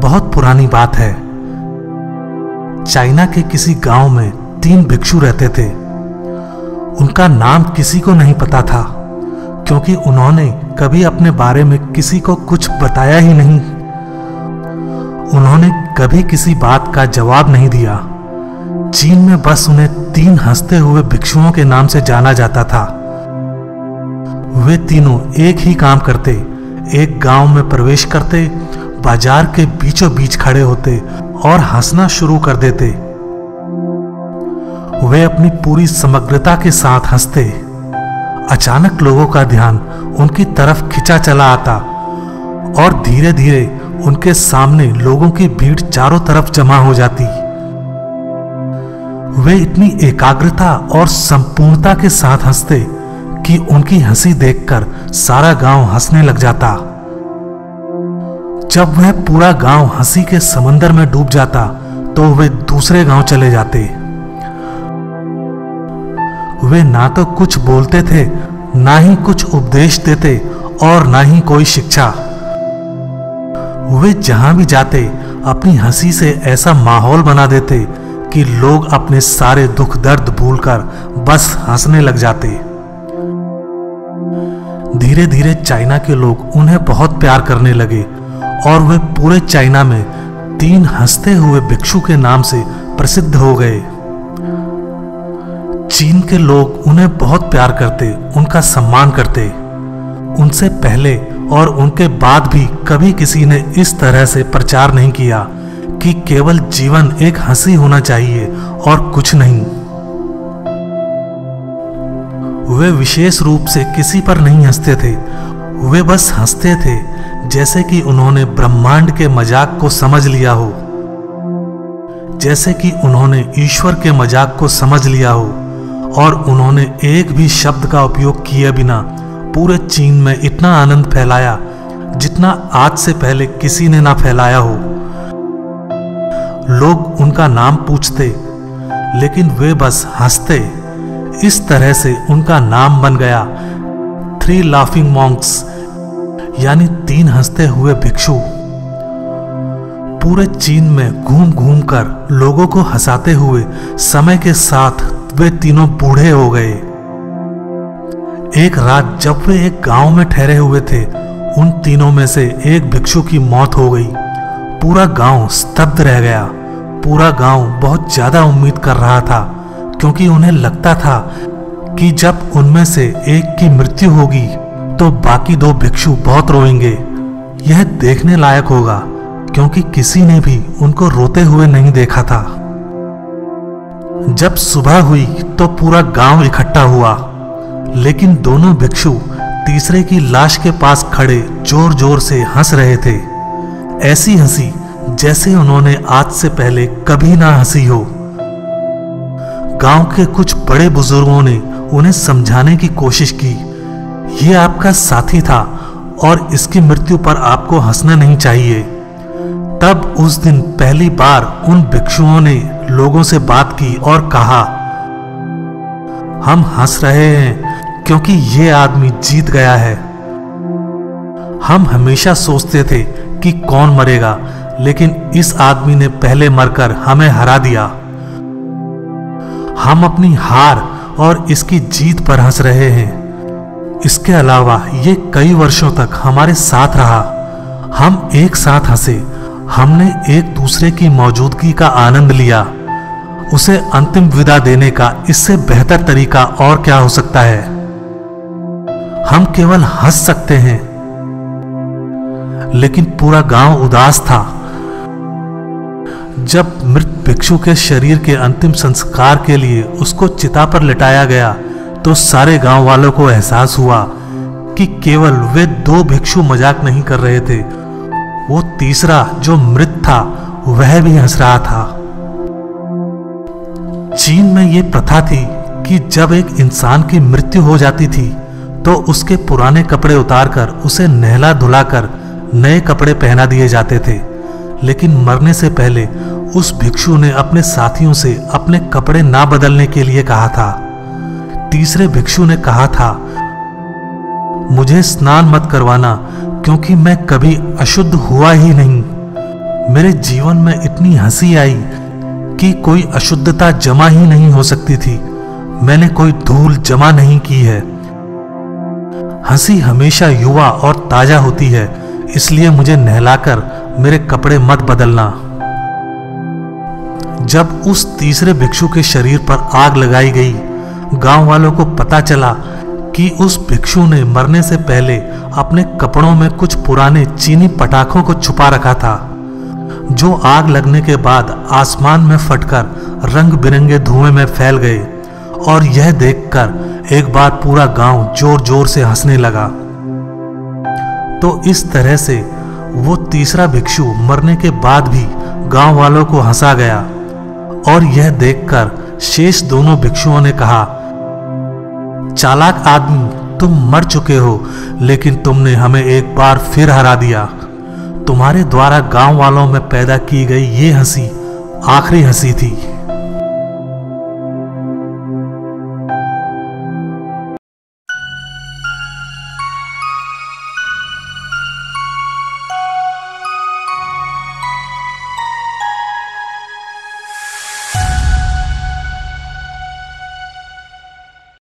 बहुत पुरानी बात है। चाइना के किसी गांव में 3 भिक्षु रहते थे। उनका नाम किसी को नहीं पता था, क्योंकि उन्होंने कभी अपने बारे में किसी को कुछ बताया ही नहीं। उन्होंने कभी किसी बात का जवाब नहीं दिया। चीन में बस उन्हें 3 हंसते हुए भिक्षुओं के नाम से जाना जाता था। वे तीनों एक ही काम करते, एक गांव में प्रवेश करते, बाजार के बीचों बीच खड़े होते और हंसना शुरू कर देते। वे अपनी पूरी समग्रता के साथ हंसते। अचानक लोगों का ध्यान उनकी तरफ खिंचा चला आता और धीरे धीरे उनके सामने लोगों की भीड़ चारों तरफ जमा हो जाती। वे इतनी एकाग्रता और संपूर्णता के साथ हंसते कि उनकी हंसी देखकर सारा गांव हंसने लग जाता। जब वह पूरा गांव हंसी के समंदर में डूब जाता तो वे दूसरे गांव चले जाते। वे ना तो कुछ बोलते थे, ना ही कुछ उपदेश देते और ना ही कोई शिक्षा। वे जहां भी जाते अपनी हंसी से ऐसा माहौल बना देते कि लोग अपने सारे दुख दर्द भूलकर बस हंसने लग जाते। धीरे धीरे चाइना के लोग उन्हें बहुत प्यार करने लगे और वे पूरे चाइना में 3 हंसते हुए भिक्षु के नाम से प्रसिद्ध हो गए। चीन के लोग उन्हें बहुत प्यार करते, उनका सम्मान करते। उनसे पहले और उनके बाद भी कभी किसी ने इस तरह से प्रचार नहीं किया कि केवल जीवन एक हंसी होना चाहिए और कुछ नहीं। वे विशेष रूप से किसी पर नहीं हंसते थे। वे बस हंसते थे जैसे कि उन्होंने ब्रह्मांड के मजाक को समझ लिया हो, जैसे कि उन्होंने ईश्वर के मजाक को समझ लिया हो और उन्होंने एक भी शब्द का उपयोग किए बिना पूरे चीन में इतना आनंद फैलाया जितना आज से पहले किसी ने ना फैलाया हो। लोग उनका नाम पूछते, लेकिन वे बस हंसते। इस तरह से उनका नाम बन गया 3 लाफिंग मॉन्क्स, यानी 3 हंसते हुए भिक्षु। पूरे चीन में घूम घूम कर लोगों को हंसाते हुए समय के साथ वे तीनों बूढ़े हो गए। एक रात जब वे एक गांव में ठहरे हुए थे, उन तीनों में से एक भिक्षु की मौत हो गई। पूरा गांव स्तब्ध रह गया। पूरा गांव बहुत ज्यादा उम्मीद कर रहा था, क्योंकि उन्हें लगता था कि जब उनमें से एक की मृत्यु होगी तो बाकी 2 भिक्षु बहुत रोएंगे। यह देखने लायक होगा, क्योंकि किसी ने भी उनको रोते हुए नहीं देखा था। जब सुबह हुई तो पूरा गांव इकट्ठा हुआ, लेकिन दोनों भिक्षु तीसरे की लाश के पास खड़े जोर जोर से हंस रहे थे। ऐसी हंसी जैसे उन्होंने आज से पहले कभी ना हंसी हो। गांव के कुछ बड़े बुजुर्गों ने उन्हें समझाने की कोशिश की। यह आपका साथी था और इसकी मृत्यु पर आपको हंसना नहीं चाहिए। तब उस दिन पहली बार उन भिक्षुओं ने लोगों से बात की और कहा, हम हंस रहे हैं क्योंकि ये आदमी जीत गया है। हम हमेशा सोचते थे कि कौन मरेगा, लेकिन इस आदमी ने पहले मरकर हमें हरा दिया। हम अपनी हार और इसकी जीत पर हंस रहे हैं। इसके अलावा ये कई वर्षों तक हमारे साथ रहा। हम एक साथ हंसे, हमने एक दूसरे की मौजूदगी का आनंद लिया। उसे अंतिम विदा देने का इससे बेहतर तरीका और क्या हो सकता है। हम केवल हंस सकते हैं। लेकिन पूरा गांव उदास था। जब मृत भिक्षु के शरीर के अंतिम संस्कार के लिए उसको चिता पर लिटाया गया तो सारे गांव वालों को एहसास हुआ कि केवल वे 2 भिक्षु मजाक नहीं कर रहे थे, वो तीसरा जो मृत था वह भी हंस रहा था। चीन में यह प्रथा थी कि जब एक इंसान की मृत्यु हो जाती थी तो उसके पुराने कपड़े उतारकर उसे नहला धुलाकर नए कपड़े पहना दिए जाते थे। लेकिन मरने से पहले उस भिक्षु ने अपने साथियों से अपने कपड़े ना बदलने के लिए कहा था। तीसरे भिक्षु ने कहा था, मुझे स्नान मत करवाना क्योंकि मैं कभी अशुद्ध हुआ ही नहीं। मेरे जीवन में इतनी हंसी आई कि कोई अशुद्धता जमा ही नहीं हो सकती थी। मैंने कोई धूल जमा नहीं की है। हंसी हमेशा युवा और ताजा होती है, इसलिए मुझे नहलाकर मेरे कपड़े मत बदलना। जब उस तीसरे भिक्षु के शरीर पर आग लगाई गई, गांव वालों को पता चला कि उस भिक्षु ने मरने से पहले अपने कपड़ों में कुछ पुराने चीनी पटाखों को छुपा रखा था, जो आग लगने के बाद आसमान में फटकर रंग बिरंगे धुएं में फैल गए। और यह देखकर एक बार पूरा गांव जोर जोर से हंसने लगा। तो इस तरह से वो तीसरा भिक्षु मरने के बाद भी गांव वालों को हंसा गया। और यह देखकर शेष दोनों भिक्षुओं ने कहा, चालाक आदमी, तुम मर चुके हो, लेकिन तुमने हमें एक बार फिर हरा दिया। तुम्हारे द्वारा गांव वालों में पैदा की गई ये हंसी आखिरी हंसी थी।